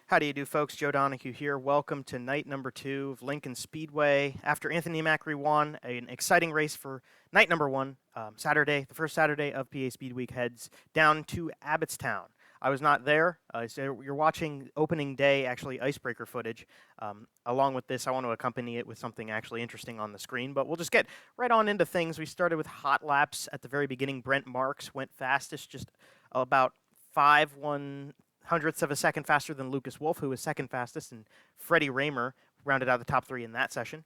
How do you do, folks? Joe Donahue here. Welcome to night number 2 of Lincoln Speedway. After Anthony Macri won an exciting race for night number 1, Saturday, the first Saturday of PA Speedweek heads down to Abbottstown. I was not there, so you're watching opening day, actually icebreaker footage. Along with this, I want to accompany it with something actually interesting on the screen, but we'll just get right on into things. We started with hot laps at the very beginning. Brent Marks went fastest, just about 5/100ths of a second faster than Lucas Wolf, who was second fastest, and Freddie Raymer rounded out the top 3 in that session.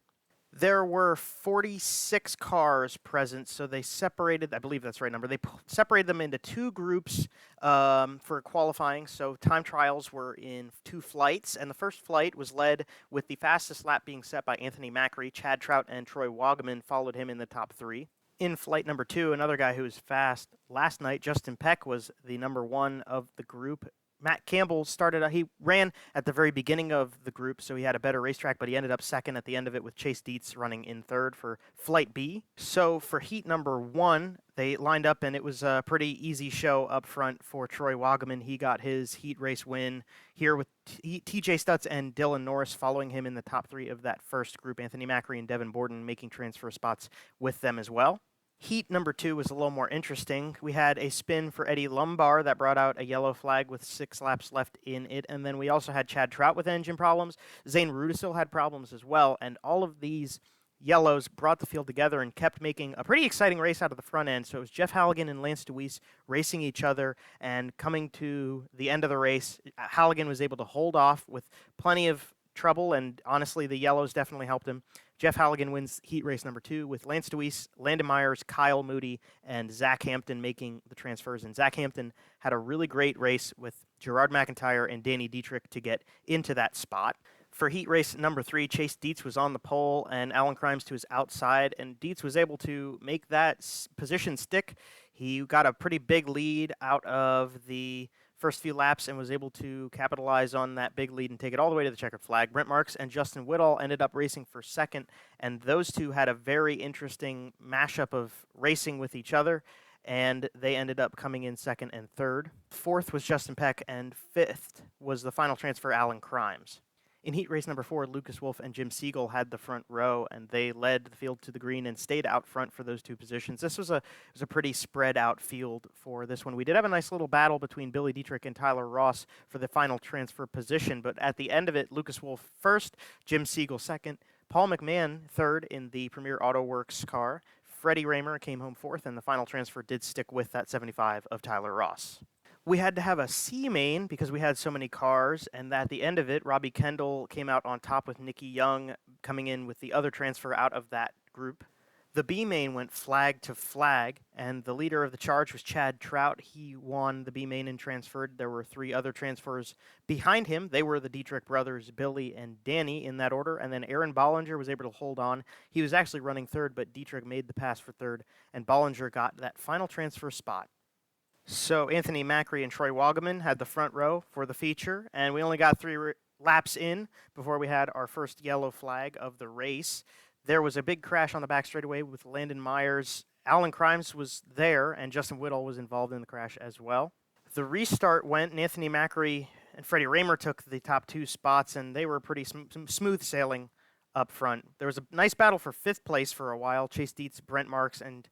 There were 46 cars present, so they separated, I believe that's the right number, they separated them into 2 groups for qualifying. So time trials were in 2 flights, and the first flight was led with the fastest lap being set by Anthony Macri. Chad Trout and Troy Wagaman followed him in the top 3. In flight number 2, another guy who was fast last night, Justin Peck, was the number 1 of the group. Matt Campbell he ran at the very beginning of the group, so he had a better racetrack, but he ended up second at the end of it with Chase Dietz running in third for Flight B. So for heat number 1, they lined up, and it was a pretty easy show up front for Troy Wagaman. He got his heat race win here with TJ Stutz and Dylan Norris following him in the top 3 of that first group. Anthony Macri and Devin Borden making transfer spots with them as well. Heat number 2 was a little more interesting. We had a spin for Eddie Lumbar that brought out a yellow flag with 6 laps left in it. And then we also had Chad Trout with engine problems. Zane Rudisil had problems as well. And all of these yellows brought the field together and kept making a pretty exciting race out of the front end. So it was Jeff Halligan and Lance DeWeese racing each other, and coming to the end of the race, Halligan was able to hold off with plenty of trouble, and honestly, the yellows definitely helped him. Jeff Halligan wins heat race number 2 with Lance DeWeese, Landon Myers, Kyle Moody, and Zach Hampton making the transfers. And Zach Hampton had a really great race with Gerard McIntyre and Danny Dietrich to get into that spot. For heat race number 3, Chase Dietz was on the pole and Alan Crimes to his outside, and Dietz was able to make that position stick. He got a pretty big lead out of the first few laps and was able to capitalize on that big lead and take it all the way to the checkered flag. Brent Marks and Justin Whittall ended up racing for second, and those two had a very interesting mashup of racing with each other, and they ended up coming in second and third. Fourth was Justin Peck, and fifth was the final transfer, Alan Crimes. In heat race number 4, Lucas Wolf and Jim Siegel had the front row, and they led the field to the green and stayed out front for those 2 positions. This was a pretty spread out field for this one. We did have a nice little battle between Billy Dietrich and Tyler Ross for the final transfer position, but at the end of it, Lucas Wolf first, Jim Siegel second, Paul McMahon third in the Premier Auto Works car. Freddie Raymer came home fourth, and the final transfer did stick with that 75 of Tyler Ross. We had to have a C main because we had so many cars, and at the end of it, Robbie Kendall came out on top with Nicky Young coming in with the other transfer out of that group. The B main went flag to flag, and the leader of the charge was Chad Trout. He won the B main and transferred. There were 3 other transfers behind him. They were the Dietrich brothers, Billy and Danny, in that order, and then Aaron Bollinger was able to hold on. He was actually running third, but Dietrich made the pass for third, and Bollinger got that final transfer spot. So Anthony Macri and Troy Wagaman had the front row for the feature, and we only got 3 laps in before we had our first yellow flag of the race. There was a big crash on the back straightaway with Landon Myers. Alan Crimes was there, and Justin Whittall was involved in the crash as well. The restart went, and Anthony Macri and Freddie Raymer took the top 2 spots, and they were pretty smooth sailing up front. There was a nice battle for 5th place for a while. Chase Dietz, Brent Marks, and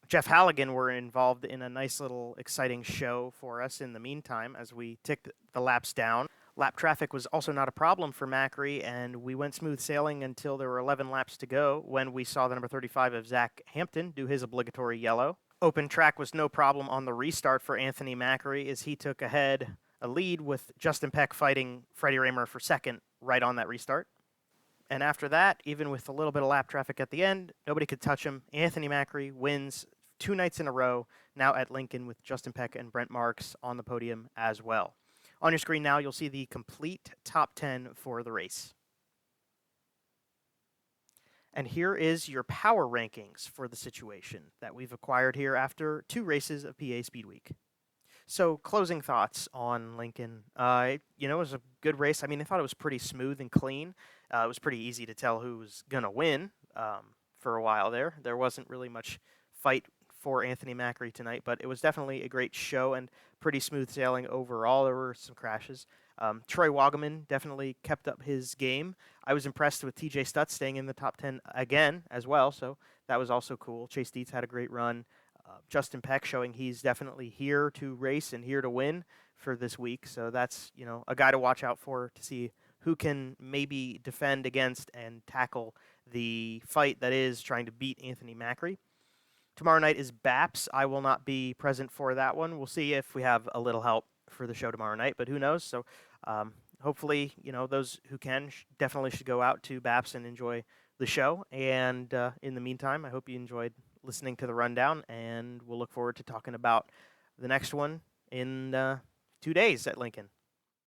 Jeff Halligan were involved in a nice little exciting show for us in the meantime as we ticked the laps down. Lap traffic was also not a problem for Macri, and we went smooth sailing until there were 11 laps to go when we saw the number 35 of Zach Hampton do his obligatory yellow. Open track was no problem on the restart for Anthony Macri as he took a lead with Justin Peck fighting Freddie Raymer for second right on that restart. And after that, even with a little bit of lap traffic at the end, nobody could touch him. Anthony Macri wins 2 nights in a row, now at Lincoln with Justin Peck and Brent Marks on the podium as well. On your screen now, you'll see the complete top 10 for the race. And here is your power rankings for the situation that we've acquired here after 2 races of PA Speedweek. So, closing thoughts on Lincoln. It was a good race. I mean, I thought it was pretty smooth and clean. It was pretty easy to tell who was going to win for a while there. There wasn't really much fight for Anthony Macri tonight, but it was definitely a great show and pretty smooth sailing overall. There were some crashes. Troy Wagaman definitely kept up his game. I was impressed with TJ Stutz staying in the top 10 again as well, so that was also cool. Chase Dietz had a great run. Justin Peck showing he's definitely here to race and here to win for this week, so that's a guy to watch out for to see who can maybe defend against and tackle the fight that is trying to beat Anthony Macri. Tomorrow night is BAPS. I will not be present for that one. We'll see if we have a little help for the show tomorrow night, but who knows? So hopefully, those who can definitely should go out to BAPS and enjoy the show. And in the meantime, I hope you enjoyed listening to the rundown, and we'll look forward to talking about the next one in 2 days at Lincoln.